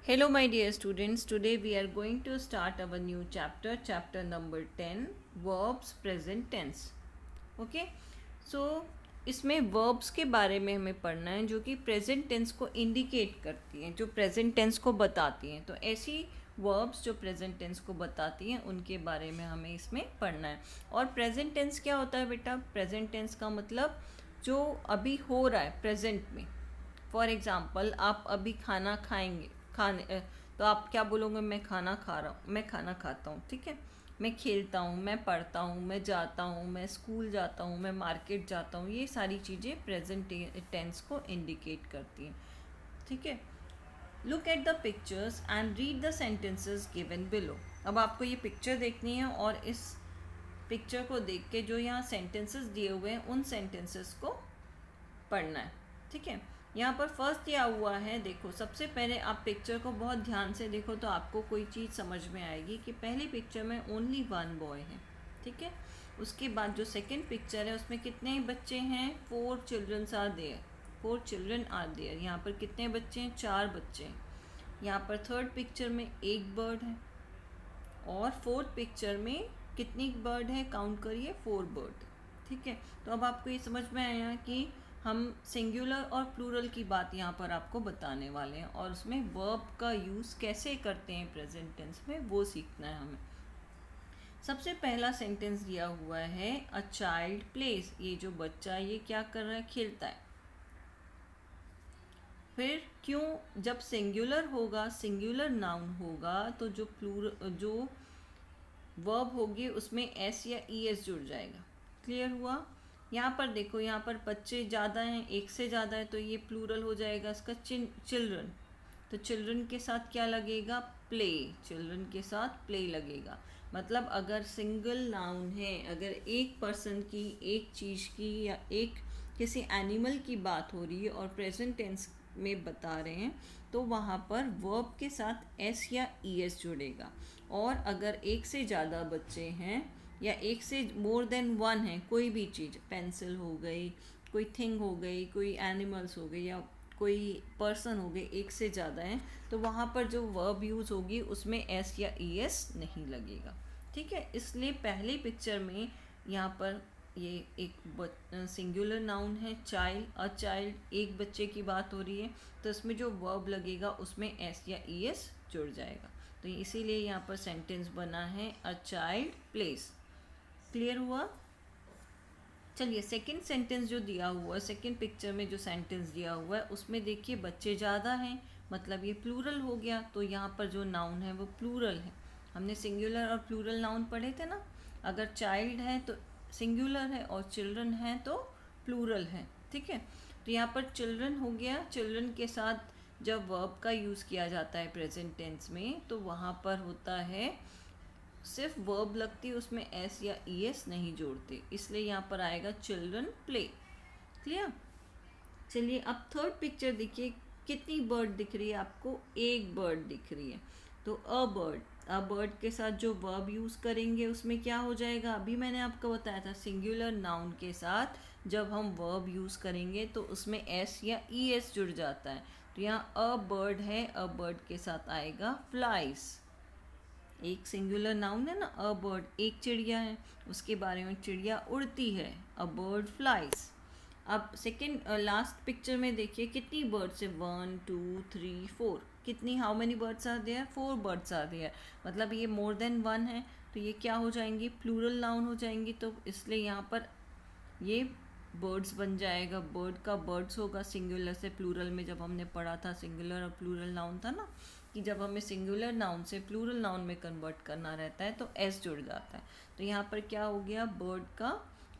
Hello, my dear students. Today we are going to start our new chapter, chapter number 10, verbs present tense. Okay so इसमें verbs के बारे में हमें पढ़ना है जो कि प्रेजेंट टेंस को इंडिकेट करती हैं, जो प्रेजेंट टेंस को बताती हैं. तो ऐसी verbs जो प्रेजेंट टेंस को बताती हैं उनके बारे में हमें इसमें पढ़ना है. और प्रेजेंट टेंस क्या होता है बेटा? प्रेजेंट टेंस का मतलब जो अभी हो रहा है प्रेजेंट में. फॉर एग्ज़ाम्पल आप अभी खाना खाएंगे, तो आप क्या बोलोगे? मैं खाना खा रहा हूँ, मैं खाना खाता हूँ. ठीक है. मैं खेलता हूँ, मैं पढ़ता हूँ, मैं जाता हूँ, मैं स्कूल जाता हूँ, मैं मार्केट जाता हूँ. ये सारी चीज़ें प्रेजेंट टेंस को इंडिकेट करती हैं. ठीक है. Look at the pictures and read the sentences given below. अब आपको ये पिक्चर देखनी है और इस पिक्चर को देख के जो यहाँ सेंटेंसेस दिए हुए हैं उन सेंटेंसेस को पढ़ना है. ठीक है. यहाँ पर फर्स्ट दिया हुआ है, देखो. सबसे पहले आप पिक्चर को बहुत ध्यान से देखो तो आपको कोई चीज़ समझ में आएगी कि पहली पिक्चर में ओनली वन बॉय है. ठीक है. उसके बाद जो सेकंड पिक्चर है उसमें कितने बच्चे हैं? 4 childrens are there. 4 children are there. यहाँ पर कितने बच्चे हैं? 4 बच्चे हैं. यहाँ पर थर्ड पिक्चर में एक बर्ड है और फोर्थ पिक्चर में कितनी बर्ड है? काउंट करिए, 4 बर्ड. ठीक है. तो अब आपको ये समझ में आया कि हम सिंगुलर और प्लूरल की बात यहाँ पर आपको बताने वाले हैं और उसमें वर्ब का यूज़ कैसे करते हैं प्रेजेंट टेंस में, वो सीखना है हमें. सबसे पहला सेंटेंस दिया हुआ है, अ चाइल्ड प्लेस. ये जो बच्चा है ये क्या कर रहा है? खेलता है. फिर क्यों? जब सिंगुलर होगा, सिंगुलर नाउन होगा तो जो वर्ब होगी उसमें एस या ई एस जुड़ जाएगा. क्लियर हुआ? यहाँ पर देखो, यहाँ पर बच्चे ज़्यादा हैं, एक से ज़्यादा है, तो ये प्लूरल हो जाएगा इसका चिल्ड्रन. तो चिल्ड्रन के साथ क्या लगेगा? प्ले. चिल्ड्रन के साथ प्ले लगेगा. मतलब अगर सिंगल नाउन है, अगर एक पर्सन की, एक चीज़ की या एक किसी एनिमल की बात हो रही है और प्रेजेंट टेंस में बता रहे हैं तो वहाँ पर वर्ब के साथ एस या ई एस जुड़ेगा. और अगर एक से ज़्यादा बच्चे हैं या एक से मोर देन वन है, कोई भी चीज़, पेंसिल हो गई, कोई थिंग हो गई, कोई एनिमल्स हो गई या कोई पर्सन हो गए, एक से ज़्यादा हैं, तो वहाँ पर जो वर्ब यूज़ होगी उसमें एस या ई एस नहीं लगेगा. ठीक है. इसलिए पहली पिक्चर में यहाँ पर ये एक सिंगुलर नाउन है, चाइल्ड. अ चाइल्ड, एक बच्चे की बात हो रही है, तो इसमें जो वर्ब लगेगा उसमें एस या ई एस जुड़ जाएगा. तो इसीलिए यहाँ पर सेंटेंस बना है, अ चाइल्ड प्लेस. क्लियर हुआ? चलिए, सेकंड सेंटेंस जो दिया हुआ है, सेकंड पिक्चर में जो सेंटेंस दिया हुआ है उसमें देखिए बच्चे ज़्यादा हैं, मतलब ये प्लूरल हो गया. तो यहाँ पर जो नाउन है वो प्लूरल है. हमने सिंगुलर और प्लूरल नाउन पढ़े थे ना. अगर चाइल्ड है तो सिंगुलर है और चिल्ड्रन है तो प्लूरल है. ठीक है. तो यहाँ पर चिल्ड्रन हो गया. चिल्ड्रन के साथ जब वर्ब का यूज़ किया जाता है प्रेजेंट टेंस में तो वहाँ पर होता है सिर्फ वर्ब लगती है, उसमें एस या ई एस नहीं जोड़ते, इसलिए यहाँ पर आएगा चिल्ड्रन प्ले. क्लियर? चलिए, अब थर्ड पिक्चर देखिए. कितनी बर्ड दिख रही है आपको? एक बर्ड दिख रही है. तो अ बर्ड, अ बर्ड के साथ जो वर्ब यूज़ करेंगे उसमें क्या हो जाएगा? अभी मैंने आपको बताया था सिंगुलर नाउन के साथ जब हम वर्ब यूज़ करेंगे तो उसमें एस या ई एस जुड़ जाता है. तो यहाँ अ बर्ड है, अ बर्ड के साथ आएगा फ्लाइज. एक सिंगुलर नाउन है ना, अ बर्ड, एक चिड़िया है, उसके बारे में चिड़िया उड़ती है, अ बर्ड फ्लाइज. अब सेकंड लास्ट पिक्चर में देखिए कितनी बर्ड्स है? 1 2 3 4. कितनी, how many birds are there? 4 birds are there. मतलब ये मोर देन वन है तो ये क्या हो जाएंगी? प्लूरल नाउन हो जाएंगी. तो इसलिए यहाँ पर ये बर्ड्स बन जाएगा. बर्ड का बर्ड्स होगा. सिंगुलर से प्लूरल में जब हमने पढ़ा था, सिंगुलर और प्लूरल नाउन था ना, कि जब हमें सिंगुलर नाउन से प्लूरल नाउन में कन्वर्ट करना रहता है तो एस जुड़ जाता है. तो यहाँ पर क्या हो गया? बर्ड का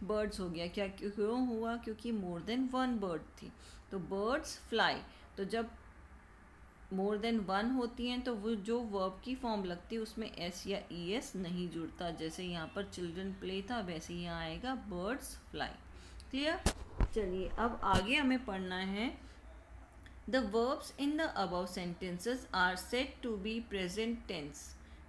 बर्ड्स हो गया. क्या क्यों हुआ? क्योंकि मोर देन वन बर्ड थी. तो बर्ड्स फ्लाई. तो जब मोर देन वन होती हैं तो वो जो वर्ब की फॉर्म लगती है उसमें एस या ई एस नहीं जुड़ता. जैसे यहाँ पर चिल्ड्रन प्ले था वैसे ही यहाँ आएगा बर्ड्स फ्लाई. क्लियर? चलिए, अब आगे हमें पढ़ना है. The verbs in the above sentences are said to be present tense.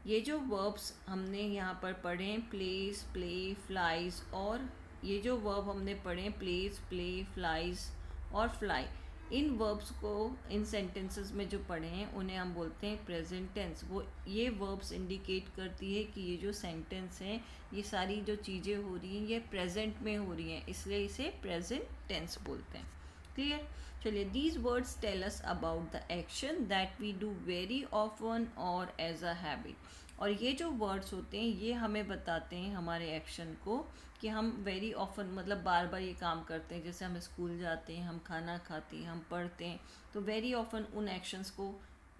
ये जो वर्ब्स हमने यहाँ पर पढ़े, प्लेस, प्ले, फ्लाइज, और ये जो वर्ब हमने पढ़े, प्लेस, प्ले, फ्लाइज और फ्लाई, इन वर्ब्स को इन सेंटेंसेस में जो पढ़े हैं उन्हें हम बोलते हैं प्रेजेंट टेंस। वो ये वर्ब्स इंडिकेट करती है कि ये जो सेंटेंस हैं, ये सारी जो चीज़ें हो रही हैं ये प्रेजेंट में हो रही हैं, इसलिए इसे प्रेजेंट टेंस बोलते हैं। क्लियर? चलिए, these words tell us about the action that we do very often और एज अ हैबिट। और ये जो वर्ड्स होते हैं ये हमें बताते हैं हमारे एक्शन को, कि हम वेरी ऑफन मतलब बार बार ये काम करते हैं। जैसे हम स्कूल जाते हैं, हम खाना खाते हैं, हम पढ़ते हैं, तो वेरी ऑफन उन एक्शंस को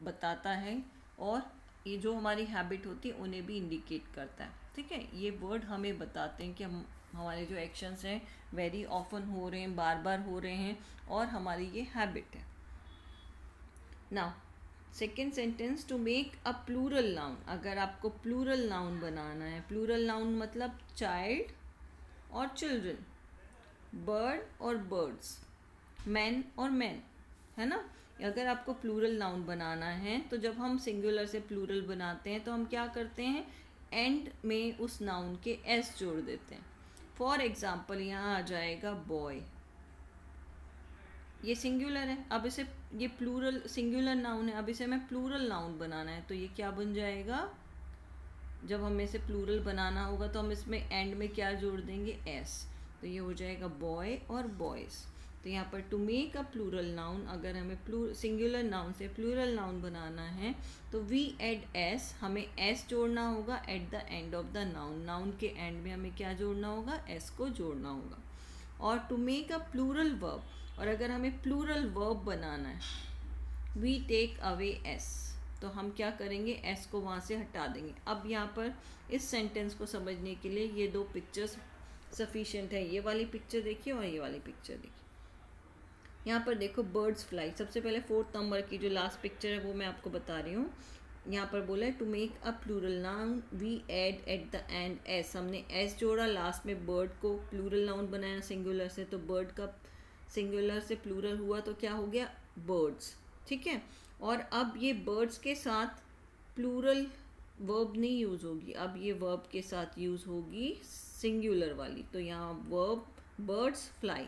बताता है। और ये जो हमारी हैबिट होती है उन्हें भी इंडिकेट करता है। ठीक है, ये वर्ड हमें बताते हैं कि हम हमारे जो एक्शंस हैं वेरी ऑफन हो रहे हैं, बार बार हो रहे हैं, और हमारी ये हैबिट है। Now second sentence, to make a plural noun. अगर आपको प्लूरल नाउन बनाना है, प्लूरल नाउन मतलब चाइल्ड और चिल्ड्रन, बर्ड और बर्ड्स, मैन और मैन, है ना। अगर आपको प्लूरल नाउन बनाना है तो जब हम सिंगुलर से प्लूरल बनाते हैं तो हम क्या करते हैं, एंड में उस नाउन के एस जोड़ देते हैं। फॉर एग्जाम्पल यहाँ आ जाएगा बॉय, ये सिंगुलर है, अब इसे ये प्लूरल सिंगुलर नाउन है, अब इसे मैं प्लूरल नाउन बनाना है तो ये क्या बन जाएगा, जब हमें इसे प्लूरल बनाना होगा तो हम इसमें एंड में क्या जोड़ देंगे, एस, तो ये हो जाएगा बॉय और बॉयज़। तो यहाँ पर to make a plural noun, अगर हमें सिंगुलर नाउन से प्लूरल नाउन बनाना है तो वी एड एस, हमें एस जोड़ना होगा at the end of the noun, noun के एंड में हमें क्या जोड़ना होगा, एस को जोड़ना होगा। और to make a plural verb, और अगर हमें प्लूरल वर्ब बनाना है, वी टेक अवे एस, तो हम क्या करेंगे, एस को वहाँ से हटा देंगे। अब यहाँ पर इस सेंटेंस को समझने के लिए ये दो पिक्चर्स सफिशिएंट है। ये वाली पिक्चर देखिए और ये वाली पिक्चर देखिए। यहाँ पर देखो बर्ड्स फ्लाई, सबसे पहले 4th नंबर की जो लास्ट पिक्चर है वो मैं आपको बता रही हूँ। यहाँ पर बोला है to make a plural noun we add at the end s, हमने एस जोड़ा, लास्ट में बर्ड को प्लूरल नाउन बनाया सिंगुलर से, तो बर्ड का सिंगुलर से प्लूरल हुआ तो क्या हो गया, बर्ड्स। ठीक है, और अब ये बर्ड्स के साथ प्लूरल वर्ब नहीं यूज़ होगी, अब ये वर्ब के साथ यूज़ होगी सिंगुलर वाली। तो यहाँ वर्ब बर्ड्स फ्लाई,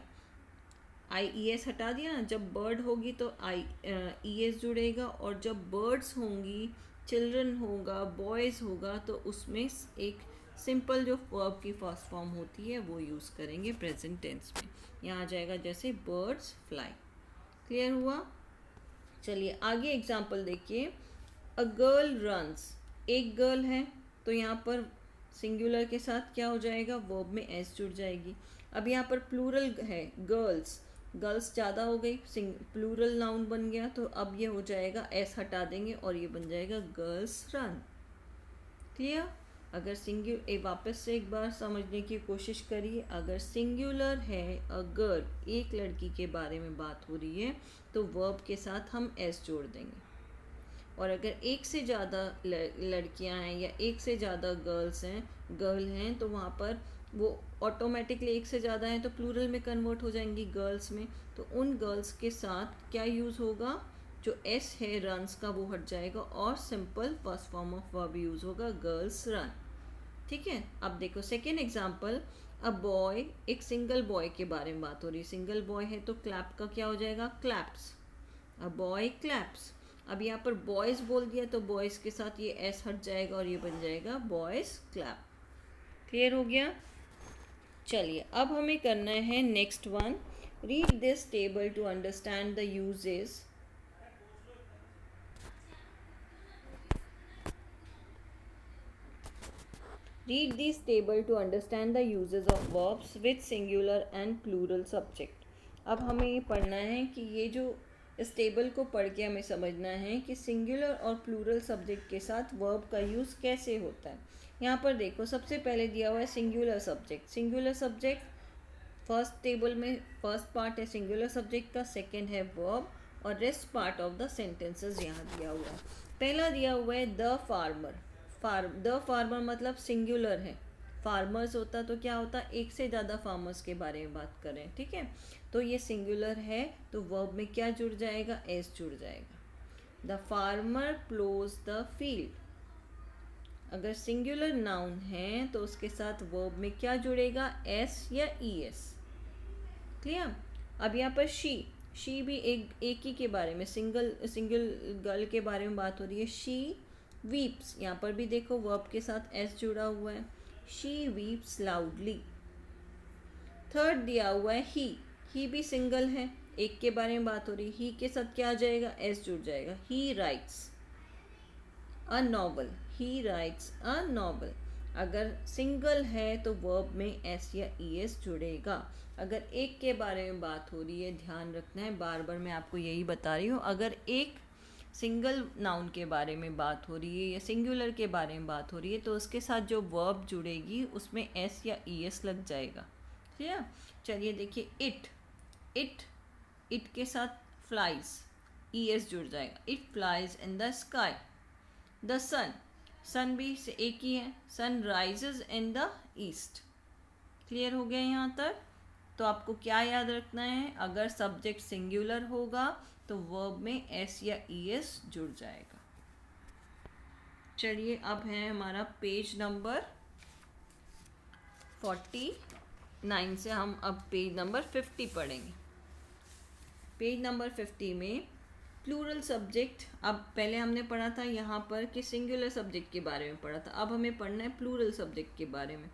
आई ई एस हटा दिया ना, जब बर्ड होगी तो आई ई एस जुड़ेगा, और जब बर्ड्स होंगी, चिल्ड्रन होगा, बॉयज़ होगा, तो उसमें एक सिंपल जो वर्ब की फर्स्ट फॉर्म होती है वो यूज़ करेंगे प्रेजेंट टेंस में। यहाँ आ जाएगा जैसे बर्ड्स फ्लाई। क्लियर हुआ? चलिए आगे एग्जाम्पल देखिए। अ गर्ल रन्स, एक गर्ल है तो यहाँ पर सिंगुलर के साथ क्या हो जाएगा, वर्ब में एस जुड़ जाएगी। अब यहाँ पर प्लूरल है गर्ल्स, गर्ल्स ज़्यादा हो गई, प्लूरल नाउन बन गया, तो अब ये हो जाएगा एस हटा देंगे और ये बन जाएगा गर्ल्स रन। क्लियर? अगर वापस से एक बार समझने की कोशिश करिए। अगर सिंगुलर है अ गर्ल, एक लड़की के बारे में बात हो रही है, तो वर्ब के साथ हम एस जोड़ देंगे। और अगर एक से ज़्यादा लड़कियां हैं या एक से ज़्यादा गर्ल हैं, तो वहाँ पर वो ऑटोमेटिकली एक से ज़्यादा हैं तो प्लूरल में कन्वर्ट हो जाएंगी गर्ल्स में, तो उन गर्ल्स के साथ क्या यूज़ होगा, जो एस है रन्स का वो हट जाएगा और simple first form of verb use होगा गर्ल्स रन। ठीक है, अब देखो सेकेंड एग्जाम्पल। अ बॉय, एक सिंगल बॉय के बारे में बात हो रही है, सिंगल बॉय है तो क्लैप का क्या हो जाएगा, क्लैप्स, अ बॉय क्लैप्स। अब यहाँ पर बॉयज़ बोल दिया तो बॉयज़ के साथ ये एस हट जाएगा और ये बन जाएगा बॉयज़ क्लैप। क्लियर हो गया? चलिए अब हमें करना है next one. Read this table to understand the uses. Read this table to understand the uses of verbs with singular and plural subject. अब हमें ये पढ़ना है कि ये जो इस टेबल को पढ़ के हमें समझना है कि सिंगुलर और प्लूरल सब्जेक्ट के साथ वर्ब का यूज़ कैसे होता है। यहाँ पर देखो सबसे पहले दिया हुआ है singular subject. Singular subject first table में फर्स्ट पार्ट है सिंगुलर सब्जेक्ट का, सेकेंड है वर्ब, और rest part of the sentences यहाँ दिया हुआ है। पहला दिया हुआ है द फार्मर। द फार्मर मतलब सिंगुलर है, फार्मर्स होता तो क्या होता, एक से ज़्यादा फार्मर्स के बारे में बात करें। ठीक है, तो ये सिंगुलर है तो वर्ब में क्या जुड़ जाएगा, एस जुड़ जाएगा। The farmer ploughs the field. अगर सिंगुलर नाउन है तो उसके साथ वर्ब में क्या जुड़ेगा, एस या ई एस। क्लियर? अब यहाँ पर शी शी भी एक ही के बारे में, सिंगल गर्ल के बारे में बात हो रही है। शी वीप्स, यहाँ पर भी देखो वर्ब के साथ एस जुड़ा हुआ है, शी वीप्स लाउडली। थर्ड दिया हुआ है ही भी सिंगल है, एक के बारे में बात हो रही है, ही के साथ क्या आ जाएगा, एस जुड़ जाएगा। He writes a novel, he writes a novel. अगर सिंगल है तो वर्ब में एस या ई एस जुड़ेगा। अगर एक के बारे में बात हो रही है, ध्यान रखना है, बार बार मैं आपको यही बता रही हूँ, अगर एक सिंगल नाउन के बारे में बात हो रही है या सिंगुलर के बारे में बात हो रही है तो उसके साथ जो वर्ब जुड़ेगी उसमें एस या ई एस लग जाएगा। ठीक है, चलिए देखिए, इट के साथ फ्लाइज, ई एस जुड़ जाएगा, it flies in the sky. The sun भी से एक ही है, sun rises in the east. Clear हो गया यहाँ तक? तो आपको क्या याद रखना है, अगर सब्जेक्ट सिंगुलर होगा तो वर्ब में एस या ई एस जुड़ जाएगा। चलिए अब है हमारा पेज नंबर 49 से हम अब पेज नंबर 50 पढ़ेंगे। पेज नंबर 50 में प्लूरल सब्जेक्ट, अब पहले हमने पढ़ा था यहाँ पर कि सिंगुलर सब्जेक्ट के बारे में पढ़ा था, अब हमें पढ़ना है प्लूरल सब्जेक्ट के बारे में।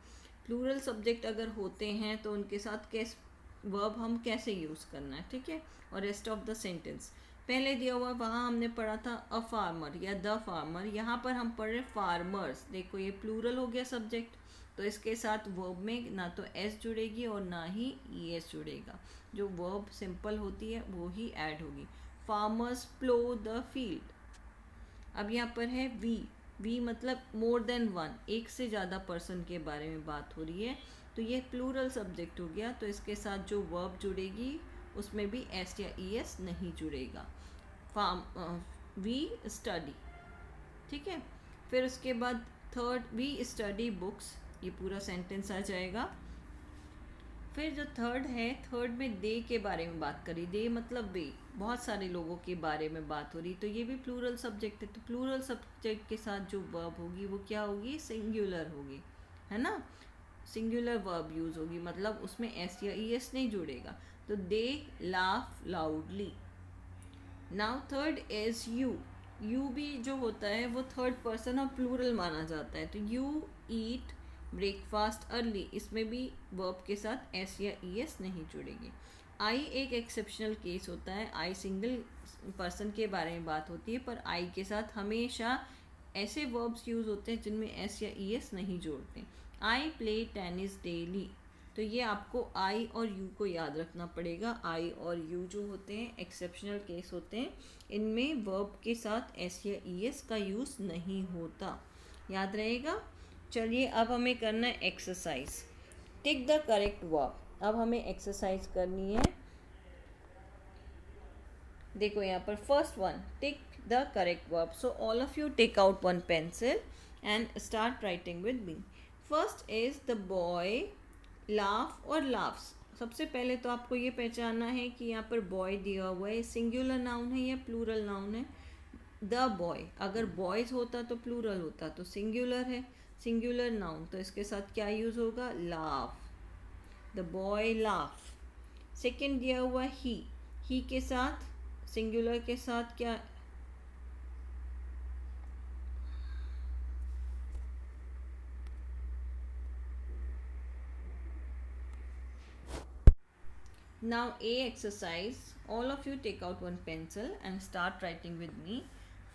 प्लूरल सब्जेक्ट अगर होते हैं तो उनके साथ कैसे वर्ब हम कैसे यूज़ करना है, ठीक है, और रेस्ट ऑफ द सेंटेंस पहले दिया हुआ वहाँ हमने पढ़ा था अ फार्मर या द फार्मर, यहाँ पर हम पढ़ रहे फार्मर्स। देखो ये प्लूरल हो गया सब्जेक्ट, तो इसके साथ वर्ब में ना तो एस जुड़ेगी और ना ही ई एस जुड़ेगा, जो वर्ब सिंपल होती है वो ही ऐड होगी। Farmers plough the field. अब यहाँ पर है वी मतलब मोर देन वन, एक से ज़्यादा पर्सन के बारे में बात हो रही है, तो ये प्लूरल सब्जेक्ट हो गया, तो इसके साथ जो वर्ब जुड़ेगी उसमें भी एस या ई एस नहीं जुड़ेगा। वी स्टडी, ठीक है। फिर उसके बाद थर्ड, वी स्टडी बुक्स, ये पूरा सेंटेंस आ जाएगा। फिर जो थर्ड है, थर्ड में दे के बारे में बात करी, दे मतलब वे, बहुत सारे लोगों के बारे में बात हो रही, तो ये भी प्लूरल सब्जेक्ट है। तो प्लूरल सब्जेक्ट के साथ जो वर्ब होगी वो क्या होगी, सिंगुलर होगी, है ना, सिंगुलर वर्ब यूज होगी, मतलब उसमें एस या ई एस नहीं जुड़ेगा। तो they laugh loudly. Now third is you भी जो होता है वो थर्ड पर्सन और प्लूरल माना जाता है, तो यू ईट ब्रेकफास्ट अर्ली, इसमें भी वर्ब के साथ एस या ई एस नहीं जुड़ेगी। आई एक एक्सेप्शनल केस होता है, आई सिंगल पर्सन के बारे में बात होती है, पर आई के साथ हमेशा ऐसे वर्ब्स यूज होते हैं जिनमें एस या ई एस नहीं जोड़ते। आई प्ले टेनिस डेली, तो ये आपको आई और यू को याद रखना पड़ेगा। आई और यू जो होते हैं एक्सेप्शनल केस होते हैं, इनमें वर्ब के साथ एस या ई एस का यूज़ नहीं होता, याद रहेगा। चलिए अब हमें करना है exercise, tick the correct verb. अब हमें एक्सरसाइज करनी है, देखो यहाँ पर first one, tick the correct verb. So all of you take out one pencil and start writing with me. First is the boy laugh और लाफ्स। सबसे पहले तो आपको ये पहचानना है कि यहाँ पर बॉय दिया हुआ है, सिंगुलर नाउन है या प्लूरल नाउन है। द बॉय, अगर बॉयज होता तो प्लूरल होता, तो सिंगुलर है, सिंगुलर नाउन, तो इसके साथ क्या यूज़ होगा, laugh, the boy laugh. Second दिया हुआ ही के साथ, सिंगुलर के साथ क्या, now a exercise, all of you take out one pencil and start writing with me.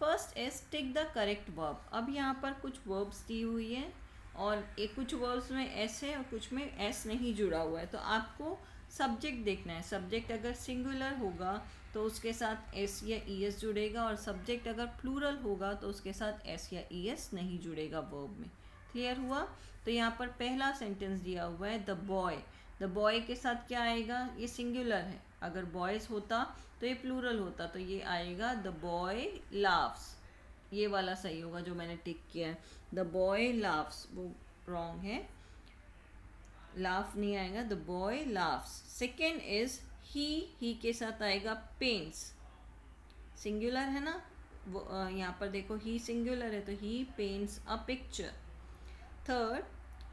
First is tick the correct verb. अब यहाँ पर कुछ verbs दी हुई है और एक कुछ verbs में s है और कुछ में s नहीं जुड़ा हुआ है, तो आपको सब्जेक्ट देखना है। सब्जेक्ट अगर सिंगुलर होगा तो उसके साथ s या es जुड़ेगा, और सब्जेक्ट अगर प्लूरल होगा तो उसके साथ s या es नहीं जुड़ेगा वर्ब में। क्लियर हुआ? तो यहाँ पर पहला सेंटेंस दिया हुआ है द बॉय, द बॉय के साथ क्या आएगा, ये सिंगुलर है, अगर बॉयज़ होता तो ये प्लूरल होता, तो ये आएगा द बॉय लाफ्स, ये वाला सही होगा जो मैंने टिक किया है। द बॉय लाफ्स वो रॉन्ग है, लाफ नहीं आएगा, the boy laughs. Second is he के साथ आएगा पेंट्स, सिंगुलर है ना, वो यहाँ पर देखो ही सिंगुलर है तो he paints a picture. Third,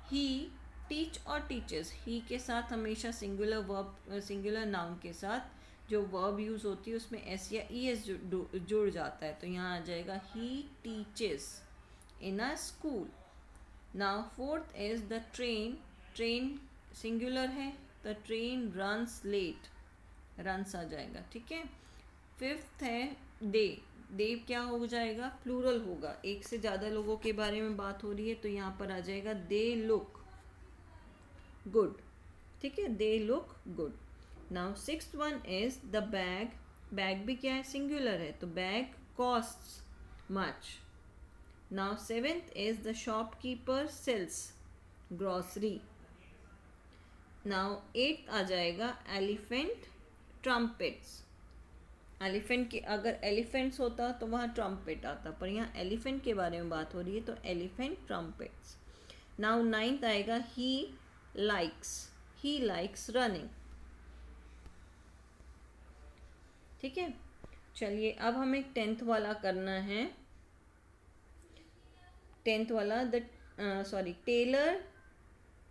he teach और टीचर्स, ही के साथ हमेशा सिंगुलर वर्ब, सिंगुलर नाउन के साथ जो वर्ब यूज होती है उसमें एस या ई एस जुड़ जाता है, तो यहाँ आ जाएगा he teaches in a school. Now fourth is the train, train singular है, the train runs late, runs आ जाएगा, ठीक है। फिफ्थ है दे, दे क्या हो जाएगा, प्लूरल होगा, एक से ज़्यादा लोगों के बारे में बात हो रही है, तो यहाँ पर आ जाएगा दे लुक गुड, ठीक है, they look good. Now sixth one is the bag, bag भी क्या है, सिंगुलर है, तो bag costs much. Now seventh is the shopkeeper sells grocery. Now eighth आ जाएगा एलिफेंट ट्रम्पेट्स, एलिफेंट के अगर एलिफेंट्स होता तो वहाँ ट्रम्पेट आता, पर यहाँ एलिफेंट के बारे में बात हो रही है तो एलिफेंट ट्रम्पेट्स। नाउ नाइन्थ आएगा ही लाइक्स रनिंग, ठीक है। चलिए अब हमें टेंथ वाला करना है, टेंथ वाला टेलर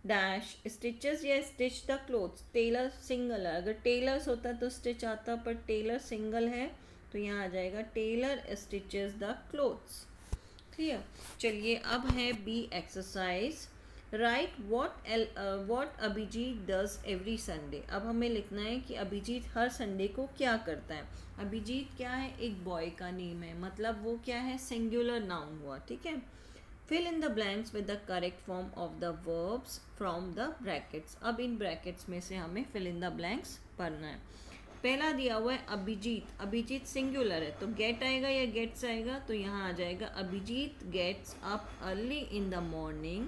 डैश स्टिचेस या stitch the clothes, tailor singular है, अगर टेलर्स होता तो स्टिच आता, पर टेलर सिंगल है तो यहाँ आ जाएगा tailor stitches the clothes, clear. चलिए अब है B exercise, write what Abhijit does every Sunday. अब हमें लिखना है कि अभिजीत हर संडे को क्या करता है। अभिजीत क्या है, एक बॉय का नेम है, मतलब वो क्या है, सिंगुलर नाउन हुआ, ठीक है। Fill in the blanks with the correct form of the verbs from the brackets. अब इन ब्रैकेट्स में से हमें फिल इन द ब्लैंक्स पढ़ना है। पहला दिया हुआ है अभिजीत, अभिजीत सिंगुलर है तो गेट आएगा या गेट्स आएगा, तो यहाँ आ जाएगा Abhijit gets up early in the morning.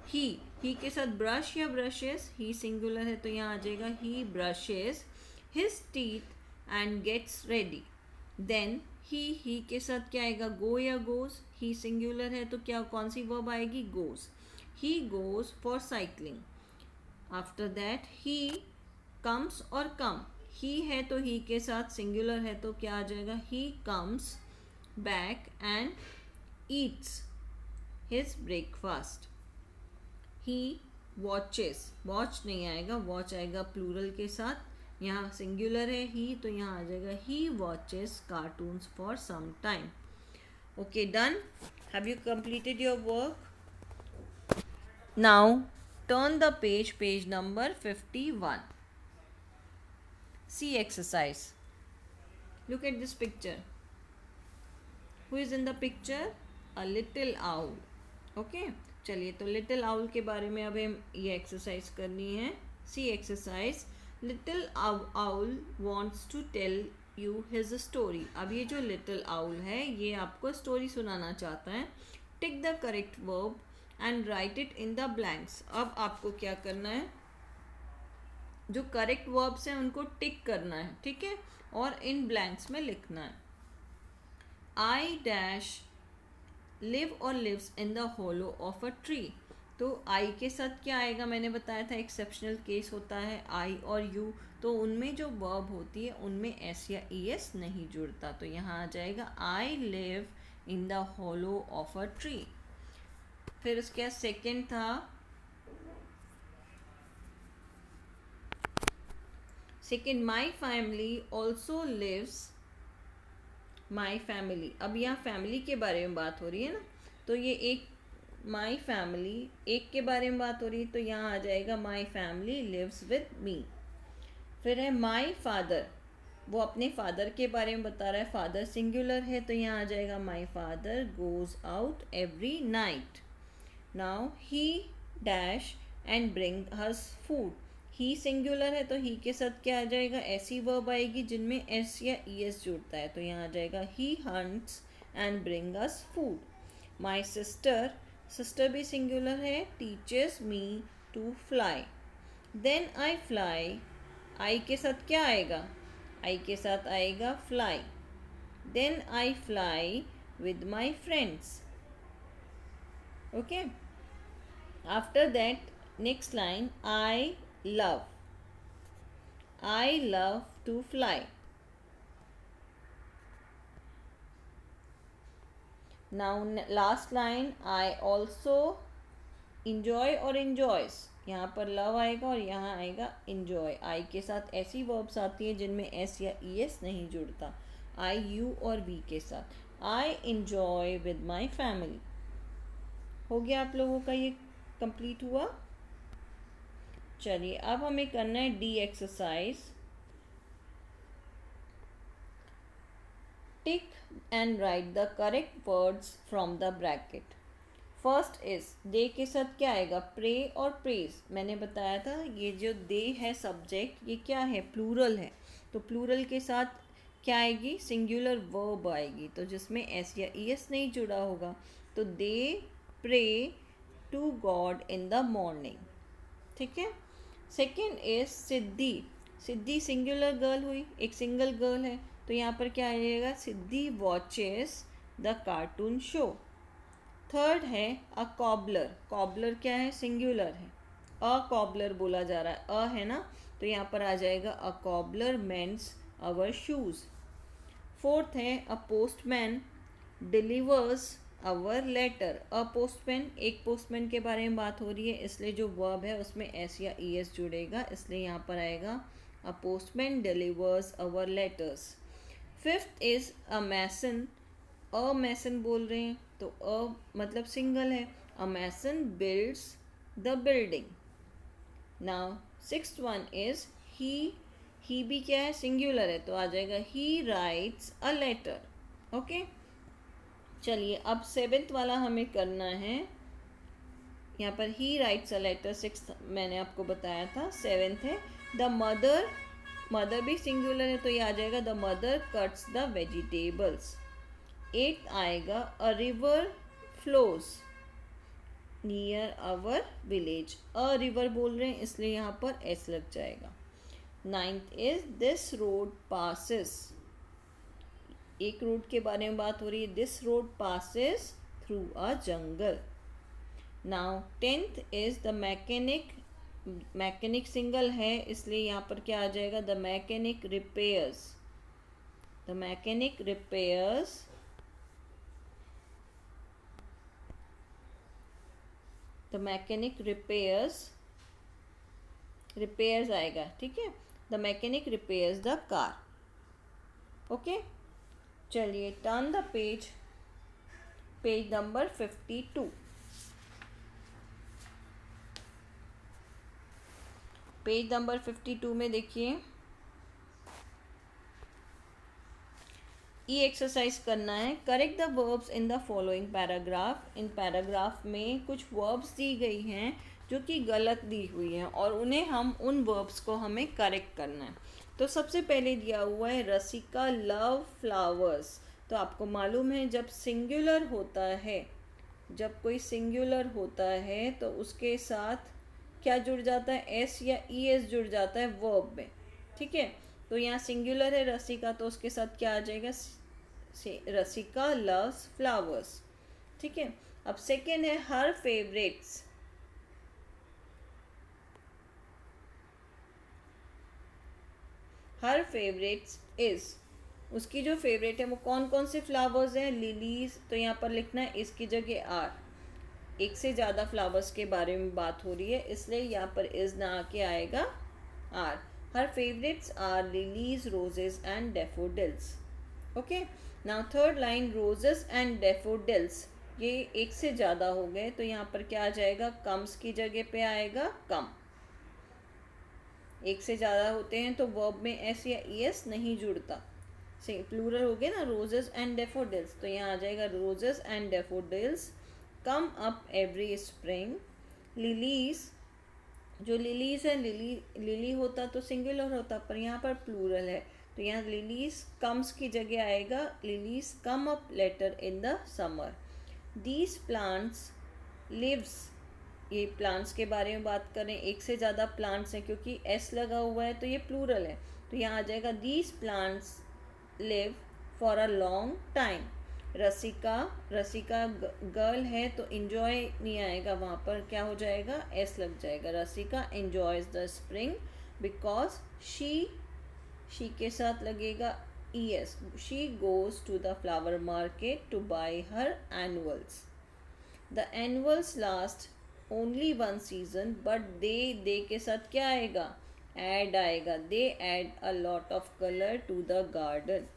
He के साथ ब्रश या ब्रशेस, ही सिंगुलर है तो यहाँ आ जाएगा he brushes his teeth and gets ready. Then he के साथ क्या आएगा, गो या गोज, ही सिंगुलर है तो क्या कौन सी वर्ब आएगी, goes, he goes for cycling. After that he comes और कम, ही है तो ही के साथ सिंगुलर है तो क्या आ जाएगा, he comes back and Yeats his breakfast. He watches, watch नहीं आएगा, वॉच आएगा प्लूरल के साथ, यहाँ सिंगुलर है ही तो यहाँ आ जाएगा he watches cartoons for some time. Okay done, have you completed your work? Now turn the page, page number 51. See exercise. Look at this picture. Who is in the picture? A little owl. Okay. चलिए तो little owl के बारे में अब हम ये exercise करनी है। C exercise, little owl wants to tell you his story. अब ये जो लिटिल आउल है ये आपको स्टोरी सुनाना चाहता है। टिक the correct verb and right it in the blanks. अब आपको क्या करना है, जो करेक्ट वर्ब्स हैं उनको टिक करना है, ठीक है, और इन ब्लैंक्स में लिखना है। आई डैश लिव और lives in the hollow of a tree. तो आई के साथ क्या आएगा, मैंने बताया था एक्सेप्शनल केस होता है आई और यू, तो उनमें जो वर्ब होती है उनमें एस या ई एस नहीं जुड़ता, तो यहाँ आ जाएगा I live in the hollow of a tree. फिर उसके सेकेंड था second, my family also lives, my family. अब यहाँ फैमिली के बारे में बात हो रही है ना, तो ये एक माई फैमिली एक के बारे में बात हो रही है तो यहाँ आ जाएगा my family lives with me. फिर है माई फादर, वो अपने फादर के बारे में बता रहा है, फादर सिंगुलर है तो यहाँ आ जाएगा my father goes out every night. Now he dash and bring his food. He singular है तो ही के साथ क्या आ जाएगा, ऐसी वर्ब आएगी जिनमें एस या ई एस जुड़ता है तो यहाँ आ जाएगा he hunts and bring us food. My sister, sister भी सिंगुलर है, teachers me to fly. Then I fly, I के साथ क्या आएगा, आई के साथ आएगा fly. Then I fly with my friends. Okay, after that next line, I love, I love to fly. Now last line, I also enjoy or enjoys, यहाँ पर love आएगा और यहाँ आएगा इंजॉय। आई के साथ ऐसी वर्ब्स आती है जिनमें एस या ई एस नहीं जुड़ता, आई, यू और वी के साथ। I enjoy with my family. हो गया आप लोगों का, ये कंप्लीट हुआ। चलिए अब हमें करना है D exercise. Tick and write the correct words from the bracket. First is, they के साथ क्या आएगा, प्रे और प्रेज। मैंने बताया था ये जो दे है सब्जेक्ट, ये क्या है, प्लूरल है, तो प्लूरल के साथ क्या आएगी, सिंगुलर वर्ब आएगी, तो जिसमें एस या ई एस नहीं जुड़ा होगा। तो they pray to God in the morning, ठीक है। Second is Siddhi. Siddhi singular girl हुई, एक सिंगल गर्ल है, तो यहाँ पर क्या आएगा, Siddhi watches the cartoon show. Third है अ कॉबलर। कॉबलर क्या है, सिंगुलर है, अ कॉबलर बोला जा रहा है, अ है ना, तो यहाँ पर आ जाएगा a cobbler mends our shoes. Fourth है a postman delivers our letter. A postman, एक पोस्टमैन के बारे में बात हो रही है, इसलिए जो वर्ब है उसमें एस या ई एस जुड़ेगा, इसलिए यहाँ पर आएगा a postman delivers our letters. Fifth is a mason. A mason बोल रहे हैं, तो अ मतलब सिंगल है, a mason builds the building. Now sixth one is he भी क्या है, सिंगुलर है, तो आ जाएगा he writes a letter. Okay, चलिए अब सेवेंथ वाला हमें करना है। यहाँ पर he writes a letter, sixth मैंने आपको बताया था। सेवेंथ है द मदर, मदर भी सिंगुलर है, तो ये आ जाएगा the mother cuts the vegetables. Eight आएगा a river flows near our village. A river बोल रहे हैं इसलिए यहाँ पर एस लग जाएगा। Ninth is this road passes. एक रोड के बारे में बात हो रही है, this road passes through a jungle. Now tenth is the mechanic. Mechanic single है इसलिए यहाँ पर क्या आ जाएगा, the mechanic repairs. The mechanic repairs the mechanic repairs आएगा, ठीक है। The mechanic repairs the car. Okay, चलिए turn the page, page number 52। Page number 52 में देखिए ई एक्सरसाइज करना है। Correct the verbs in the following paragraph. इन paragraph में कुछ वर्ब्स दी गई हैं जो कि गलत दी हुई हैं और उन्हें हम उन वर्ब्स को हमें करेक्ट करना है। तो सबसे पहले दिया हुआ है रसिका लव फ्लावर्स। तो आपको मालूम है जब सिंगुलर होता है, जब कोई सिंगुलर होता है तो उसके साथ क्या जुड़ जाता है, एस या ई एस जुड़ जाता है वर्ब में, ठीक है। तो यहाँ सिंगुलर है रसिका, तो उसके साथ क्या आ जाएगा, रसिका लव्स फ्लावर्स, ठीक है। अब सेकेंड है हर फेवरेट्स। हर फेवरेट्स इज, उसकी जो फेवरेट है वो कौन कौन से फ्लावर्स हैं, लिलीज, तो यहाँ पर लिखना है इसकी जगह आर। एक से ज़्यादा फ्लावर्स के बारे में बात हो रही है इसलिए यहाँ पर इज ना आके आएगा are. Her favourites are lilies, roses and daffodils. Okay, now third line roses and daffodils, ये एक से ज़्यादा हो गए तो यहाँ पर क्या आ जाएगा, कम्स की जगह पे आएगा कम। एक से ज़्यादा होते हैं तो वर्ब में एस या ई एस नहीं जुड़ता, से प्लूरल हो गया ना, रोजेस एंड डेफोडिल्स, तो यहाँ आ जाएगा roses and daffodils come up every spring. Lilies, जो लिलीज है, लिली होता तो सिंगुलर होता पर यहाँ पर प्लूरल है, तो यहाँ लिलीज कम्स की जगह आएगा lilies come up later in the summer. These plants lives, ये प्लांट्स के बारे में बात करें, एक से ज़्यादा प्लांट्स हैं क्योंकि एस लगा हुआ है तो ये प्लूरल है, तो यहाँ आ जाएगा these plants live for a long time. Rasika, Rasika girl है तो इंजॉय नहीं आएगा, वहाँ पर क्या हो जाएगा, एस लग जाएगा। Rasika enjoys the spring because she के साथ लगेगा E S, she goes to the flower market to buy her annuals. The annuals last only one season, but they के साथ क्या आएगा, एड आएगा, they add a lot of colour to the garden.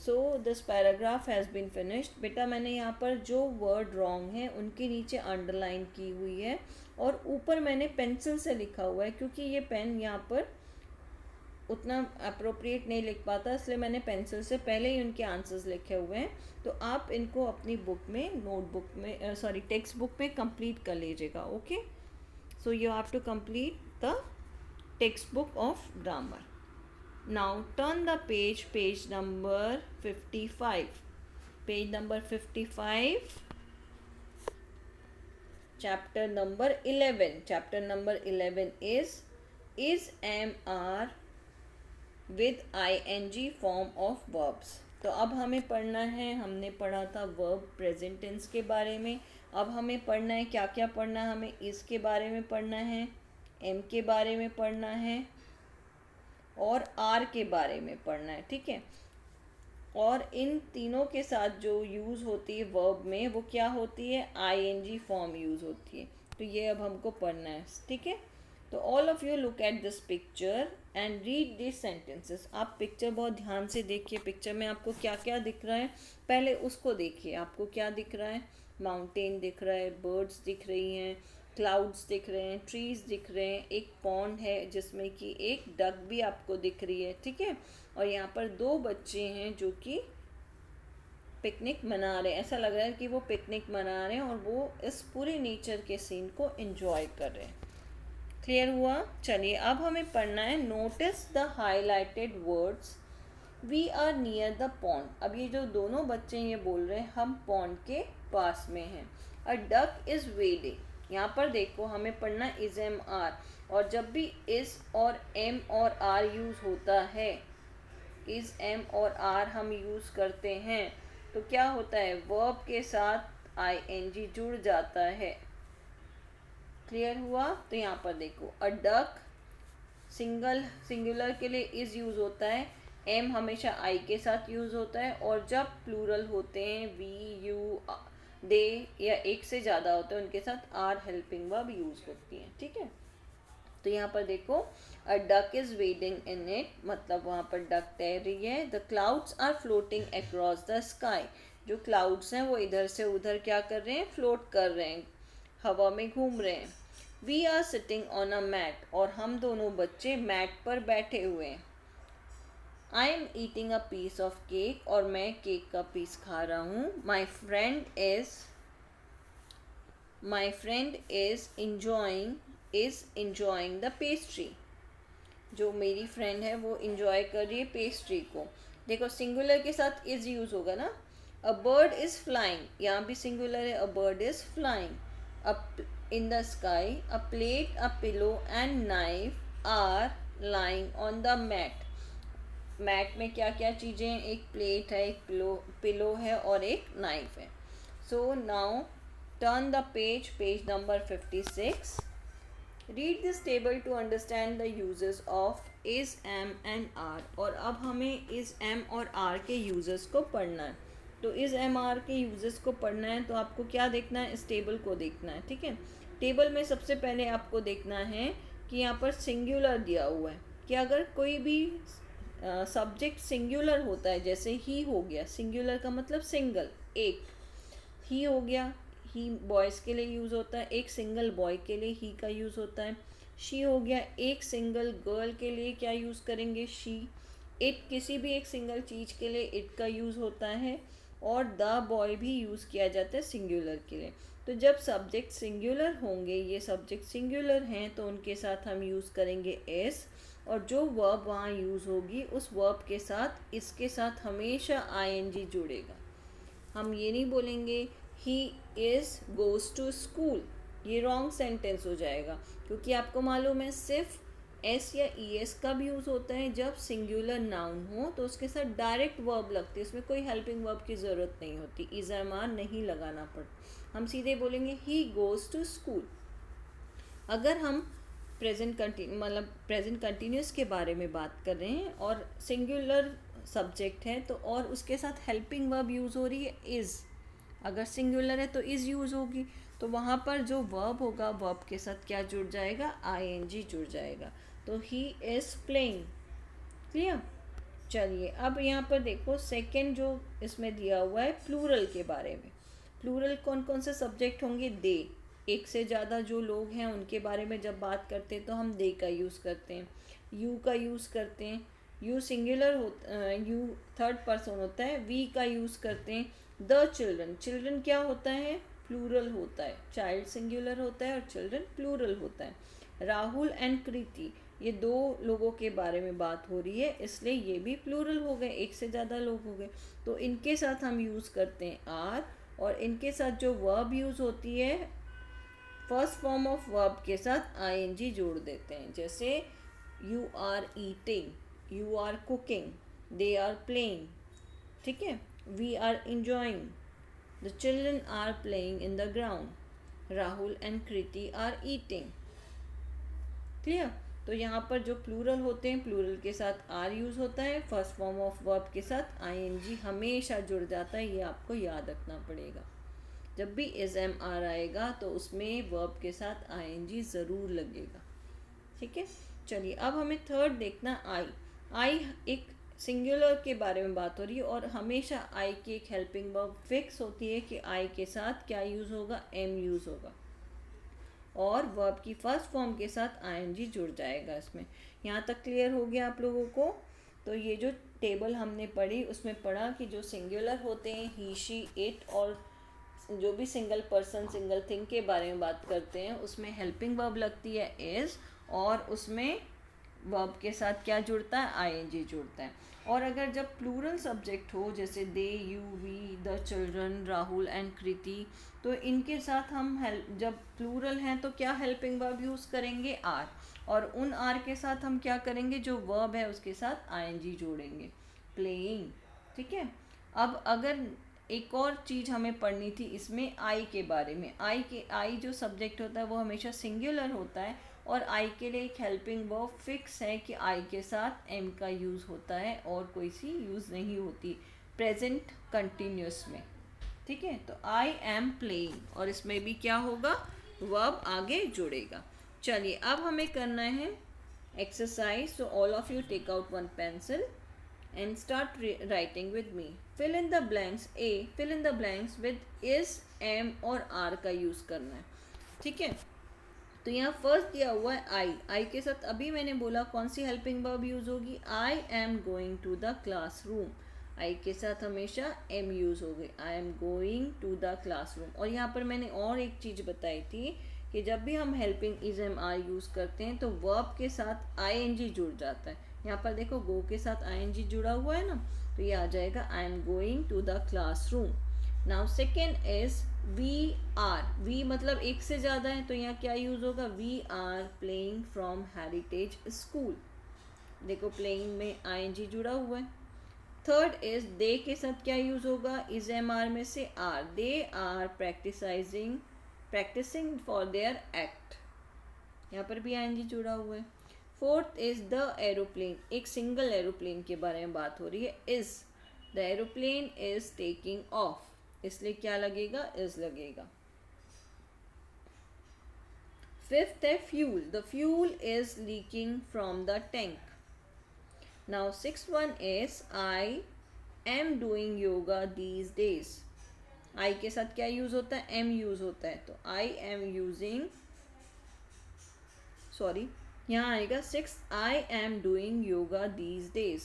So this paragraph has been finished. बेटा मैंने यहाँ पर जो वर्ड रॉन्ग है उनके नीचे अंडरलाइन की हुई है और ऊपर मैंने पेंसिल से लिखा हुआ है, क्योंकि ये पेन यहाँ पर उतना अप्रोप्रिएट नहीं लिख पाता, इसलिए मैंने पेंसिल से पहले ही उनके आंसर्स लिखे हुए हैं। तो आप इनको अपनी बुक में, नोटबुक में, सॉरी टेक्स्ट बुक में कंप्लीट कर लीजिएगा। Okay, so you have to complete the text book of grammar. Now turn the page, page number 55, page number 55, chapter number 11. Chapter number 11 is am are with ing form of verbs. तो अब हमें पढ़ना है, हमने पढ़ा था verb present tense के बारे में। अब हमें पढ़ना है, क्या क्या पढ़ना है, हमें इस के बारे में पढ़ना है, एम के बारे में पढ़ना है और आर के बारे में पढ़ना है। ठीक है, और इन तीनों के साथ जो यूज़ होती है वर्ब में वो क्या होती है, आईएनजी फॉर्म यूज़ होती है। तो ये अब हमको पढ़ना है। ठीक है, तो all of you look at this picture and read this sentences. आप पिक्चर बहुत ध्यान से देखिए, पिक्चर में आपको क्या क्या दिख रहा है पहले उसको देखिए। आपको क्या दिख रहा है, माउंटेन दिख रहा है, बर्ड्स दिख रही हैं, क्लाउड्स दिख रहे हैं, ट्रीज दिख रहे हैं, एक पॉन्ड है जिसमें कि एक डक भी आपको दिख रही है। ठीक है, और यहाँ पर दो बच्चे हैं जो कि पिकनिक मना रहे हैं। ऐसा लग रहा है कि वो पिकनिक मना रहे हैं और वो इस पूरे नेचर के सीन को एंजॉय कर रहे हैं। क्लियर हुआ? चलिए अब हमें पढ़ना है, notice the highlighted words, we are near the pond. अब ये जो दोनों बच्चे ये बोल रहे हैं हम पॉन्ड के पास में हैं। अ डक इज़ वेडिंग। यहाँ पर देखो हमें पढ़ना इज एम आर, और जब भी इज और एम और आर यूज़ होता है, इज एम और आर हम यूज़ करते हैं तो क्या होता है, वर्ब के साथ आईएनजी जुड़ जाता है। क्लियर हुआ? तो यहाँ पर देखो, अ डक सिंगुलर के लिए इज यूज़ होता है, एम हमेशा आई के साथ यूज़ होता है, और जब प्लूरल होते हैं वी यू दे या एक से ज़्यादा होते हैं उनके साथ आर हेल्पिंग वर्ब यूज़ होती हैं। ठीक है, तो यहाँ पर देखो, a duck is wading in it, मतलब वहाँ पर डक तैर रही है। The clouds are floating across the sky. जो क्लाउड्स हैं वो इधर से उधर क्या कर रहे हैं, फ्लोट कर रहे हैं, हवा में घूम रहे हैं। We are sitting on a mat, और हम दोनों बच्चे मैट पर बैठे हुए हैं। I am eating a piece of cake, और मैं केक का पीस खा रहा हूँ। My friend is enjoying the pastry. जो मेरी फ्रेंड है वो इंजॉय कर रही है पेस्ट्री को। देखो सिंगुलर के साथ इज यूज होगा ना। अ बर्ड इज फ्लाइंग, यहाँ भी सिंगुलर है, a bird is flying. Up in the sky, a plate, a pillow and knife are lying on the mat. Mat में क्या क्या चीज़ें हैं, एक प्लेट है, एक पिलो है और एक नाइफ है। So now turn the page, page number 56। Read this table to understand the uses of is, am and are. और अब हमें इज, एम और आर के यूजेस को पढ़ना है। तो इज, एम, आर के यूजेस को पढ़ना है तो आपको क्या देखना है, इस टेबल को देखना है। ठीक है, टेबल में सबसे पहले आपको देखना है कि यहाँ पर सिंगुलर दिया हुआ है कि अगर कोई भी सब्जेक्ट सिंगुलर होता है, जैसे ही हो गया, सिंगुलर का मतलब सिंगल, एक, ही हो गया, ही बॉयज़ के लिए यूज़ होता है, एक सिंगल बॉय के लिए ही का यूज़ होता है। शी हो गया, एक सिंगल गर्ल के लिए क्या यूज़ करेंगे, शी। इट, किसी भी एक सिंगल चीज़ के लिए इट का यूज़ होता है, और द बॉय भी यूज़ किया जाता है सिंगुलर के लिए। तो जब सब्जेक्ट सिंगुलर होंगे, ये सब्जेक्ट सिंगुलर हैं, तो उनके साथ हम यूज़ करेंगे एस, और जो वर्ब वहाँ यूज़ होगी उस वर्ब के साथ, इसके साथ हमेशा आईएनजी जुड़ेगा। हम ये नहीं बोलेंगे he is goes to school, ये रॉन्ग सेंटेंस हो जाएगा, क्योंकि आपको मालूम है सिर्फ एस या ई एस कब यूज़ होता है, जब सिंगुलर नाउन हो तो उसके साथ डायरेक्ट वर्ब लगती है, उसमें कोई हेल्पिंग वर्ब की ज़रूरत नहीं होती, इज़ एम आर नहीं लगाना पड़ता, हम सीधे बोलेंगे ही गोज़ टू स्कूल। अगर हम प्रेजेंट कंटिन्यूस के बारे में बात कर रहे हैं और सिंगुलर सब्जेक्ट है तो, और उसके साथ हेल्पिंग वर्ब यूज़ हो रही है इज़, अगर सिंगुलर है तो इज़ यूज़ होगी, तो वहाँ पर जो वर्ब होगा, वर्ब के साथ क्या जुड़ जाएगा, आईएनजी जुड़ जाएगा। तो ही इज प्लेइंग। क्लियर। चलिए अब यहाँ पर देखो सेकंड जो इसमें दिया हुआ है प्लूरल के बारे में। प्लूरल कौन कौन से सब्जेक्ट होंगे, दे, एक से ज़्यादा जो लोग हैं उनके बारे में जब बात करते हैं तो हम दे का यूज़ करते हैं, यू का यूज़ करते हैं, यू सिंगुलर होता, यू थर्ड पर्सन होता है, वी का यूज़ करते हैं। द चिल्ड्रन, चिल्ड्रन क्या होता है, प्लूरल होता है, चाइल्ड सिंगुलर होता है और चिल्ड्रन प्लूरल होता है। राहुल एंड कृति, ये दो लोगों के बारे में बात हो रही है, इसलिए ये भी प्लूरल हो गए, एक से ज़्यादा लोग हो गए। तो इनके साथ हम यूज़ करते हैं आर, और इनके साथ जो वर्ब यूज़ होती है फर्स्ट फॉर्म ऑफ वर्ब के साथ आईएनजी जोड़ देते हैं। जैसे you are eating, you are cooking, they are playing, ठीक है, we are enjoying, the children are playing in the ground, Rahul and Kriti are eating. Clear. तो यहाँ पर जो प्लूरल होते हैं, प्लूरल के साथ आर यूज़ होता है, फर्स्ट फॉर्म ऑफ वर्ब के साथ आईएनजी हमेशा जुड़ जाता है, ये आपको याद रखना पड़ेगा। जब भी इज एम आर आएगा तो उसमें वर्ब के साथ आईएनजी ज़रूर लगेगा। ठीक है। चलिए अब हमें थर्ड देखना, आई। आई एक सिंगुलर के बारे में बात हो रही है और हमेशा आई की एक हेल्पिंग वर्ब फिक्स होती है कि आई के साथ क्या यूज़ होगा, एम यूज़ होगा, और वर्ब की फर्स्ट फॉर्म के साथ आईएनजी जुड़ जाएगा इसमें। यहाँ तक क्लियर हो गया आप लोगों को। तो ये जो टेबल हमने पढ़ी उसमें पढ़ा कि जो सिंगुलर होते हैं ही, शी, इट, और जो भी सिंगल पर्सन सिंगल थिंग के बारे में बात करते हैं उसमें हेल्पिंग वर्ब लगती है इज़, और उसमें वर्ब के साथ क्या जुड़ता है, आईएनजी जुड़ता है। और अगर जब प्लूरल सब्जेक्ट हो जैसे they, you, we, the children, Rahul and Kriti, तो इनके साथ हम जब प्लूरल हैं तो क्या हेल्पिंग वर्ब यूज़ करेंगे, आर, और उन आर के साथ हम क्या करेंगे, जो वर्ब है उसके साथ आईएनजी जोड़ेंगे, प्लेइंग। ठीक है। अब अगर एक और चीज़ हमें पढ़नी थी इसमें आई के बारे में। आई जो सब्जेक्ट होता है वो हमेशा सिंगुलर होता है, और आई के लिए एक हेल्पिंग वर्ब फिक्स है कि आई के साथ एम का यूज़ होता है और कोई सी यूज़ नहीं होती प्रेजेंट कंटिन्यूस में। ठीक है। तो आई एम प्लेइंग, और इसमें भी क्या होगा, वर्ब आगे जुड़ेगा। चलिए अब हमें करना है exercise. So all of you take out one pencil and start writing with me. Fill in the blanks. A, fill in the blanks with is, am और are का यूज़ करना है। ठीक है। तो यहाँ फर्स्ट दिया हुआ है आई के साथ अभी मैंने बोला कौन सी हेल्पिंग वर्ब यूज़ होगी, I am going to the classroom. I के साथ हमेशा एम यूज़ हो गई, I am going to the classroom. और यहाँ पर मैंने और एक चीज़ बताई थी कि जब भी हम helping is am are use करते हैं तो वर्ब के साथ आईएनजी जुड़ जाता है। यहाँ पर देखो गो के साथ आईएनजी जुड़ा हुआ है ना, तो ये आ जाएगा I am going to the classroom. Now second is we are. We मतलब एक से ज़्यादा है तो यहाँ क्या यूज़ होगा, we are playing from heritage school. देखो प्लेइंग में आईएनजी जुड़ा हुआ है। थर्ड इज दे के साथ क्या यूज़ होगा, इज एम आर में से are, they are practising for their act, यहाँ पर भी आईएनजी जुड़ा हुआ है। फोर्थ इज द एरोप्लेन, एक सिंगल एरोप्लेन के बारे में बात हो रही है, is the aeroplane is taking off, इसलिए क्या लगेगा, इज लगेगा। फिफ्थ है fuel, the fuel is leaking from the tank. Now sixth one is I am doing yoga these days. I के साथ क्या यूज होता है, एम यूज होता है, तो आई एम यूजिंग, सॉरी यहाँ आएगा six, I am doing yoga these days.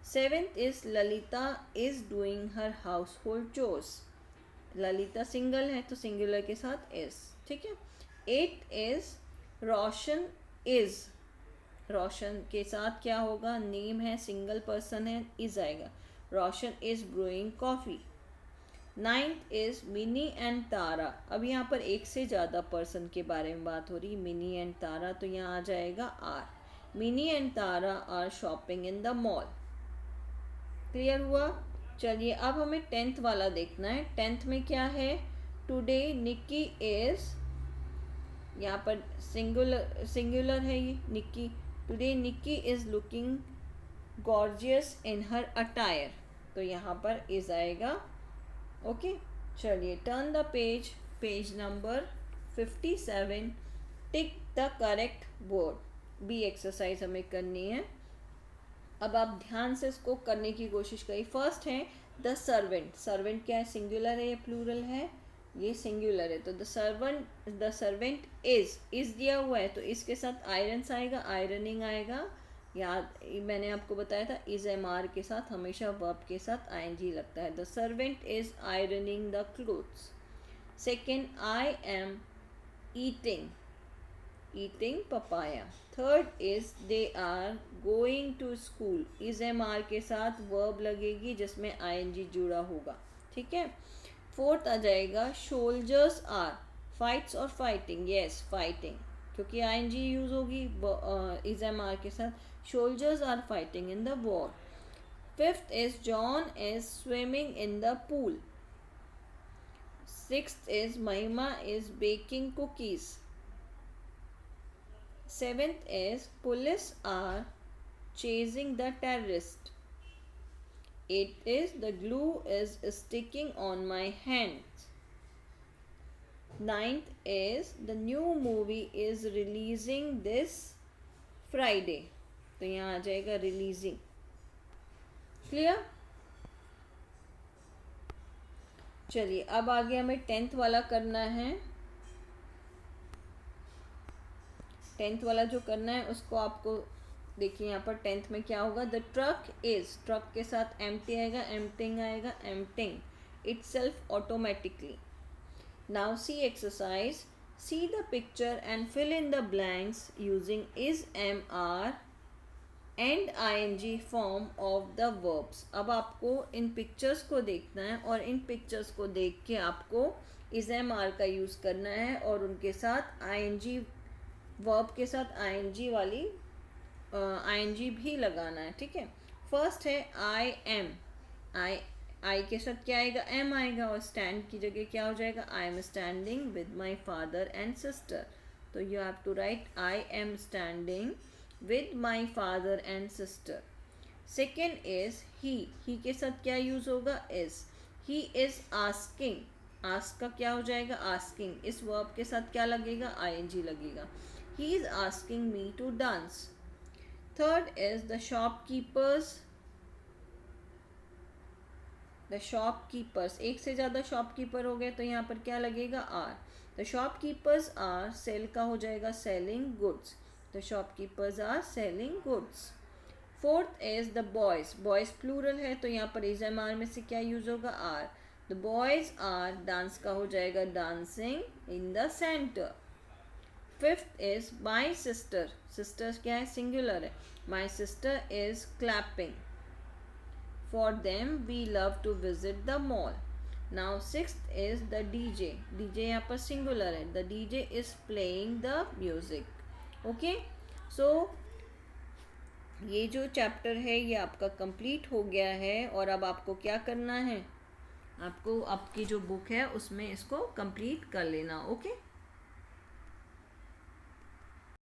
Seventh is Lalita is doing her house hold chores. Lalita single है तो सिंगुलर के साथ इज। ठीक है। एट इज रोशन इज, रोशन के साथ क्या होगा, नेम है, सिंगल पर्सन है, इज आएगा, Roshan is brewing coffee. Ninth is Mini and Tara. अब यहाँ पर एक से ज़्यादा पर्सन के बारे में बात हो रही, मिनी एंड तारा, तो यहाँ आ जाएगा are. Mini and Tara are shopping in the mall. Clear हुआ। चलिए अब हमें टेंथ वाला देखना है। टेंथ में क्या है, टुडे निक्की इज, यहाँ पर सिंगुलर है ये Nikki, today Nikki is looking gorgeous in her attire, तो यहाँ पर इज आएगा। ओके। चलिए turn the page, page number 57, tick the correct word, B exercise हमें करनी है। अब आप ध्यान से इसको करने की कोशिश करिए। फर्स्ट है द सर्वेंट। सर्वेंट क्या है, सिंगुलर है या प्लूरल है? ये सिंगुलर है, तो द सर्वेंट इज दिया हुआ है, तो इसके साथ आयरन्स आएगा, आयरनिंग आएगा। याद मैंने आपको बताया था इज एम आर के साथ हमेशा वर्ब के साथ आईएनजी लगता है। The servant is ironing the clothes. Second, I am eating papaya. Third is they are going to school, is am are के साथ वर्ब लगेगी जिसमें आईएनजी जुड़ा होगा, ठीक है। फोर्थ आ जाएगा सोल्जर्स आर, फाइट्स और फाइटिंग, यस फाइटिंग, क्योंकि आईएनजी यूज होगी इज एम आर के साथ। Soldiers are fighting in the war. Fifth is John is swimming in the pool. Sixth is Mahima is baking cookies. Seventh is police are chasing the terrorist. Eighth is the glue is sticking on my hands. Ninth is the new movie is releasing this Friday. तो यहाँ आ जाएगा releasing. Clear? चलिए अब आगे हमें 10th वाला करना है। 10th वाला जो करना है उसको आपको देखिए यहाँ पर 10th में क्या होगा। द ट्रक इज, ट्रक के साथ एम्प्टी आएगा, एम्प्टिंग आएगा, emptying itself automatically. Now C exercise, see the picture and fill in the blanks using is am are and ING form of the verbs. अब आपको इन pictures को देखना है और इन पिक्चर्स को देख के आपको इज एम आर का यूज़ करना है और उनके साथ आईएनजी वर्ब के साथ आईएनजी वाली आईएनजी भी लगाना है, ठीक है। फर्स्ट है आई एम, आई के साथ क्या आएगा, एम आएगा और स्टैंड की जगह क्या हो जाएगा, I am standing with my father and sister. तो you have to write I am standing with my father and sister. Second is he के साथ क्या यूज होगा, is. He is asking, ask का क्या हो जाएगा, आस्किंग। इस वर्ब के साथ क्या लगेगा, आईएनजी लगेगा। He is asking me to dance. Third is the shopkeepers. The shopkeepers, एक से ज़्यादा shopkeeper हो गए तो यहाँ पर क्या लगेगा, are. The shopkeepers are, sell का हो जाएगा selling goods. The shopkeepers are selling goods. Fourth is the boys. Boys plural है तो यहाँ पर is MR में से क्या यूज होगा, are. The boys are, dance का हो जाएगा dancing in the center. Fifth is my sister, sister क्या है, सिंगुलर है। My sister is clapping. For them we love to visit the mall. Now sixth is the DJ, DJ यहाँ पर singular है। The DJ is playing the music. Okay, so ये जो chapter है ये आपका कंप्लीट हो गया है और अब आपको क्या करना है, आपको आपकी जो बुक है उसमें इसको कंप्लीट कर लेना। ओके।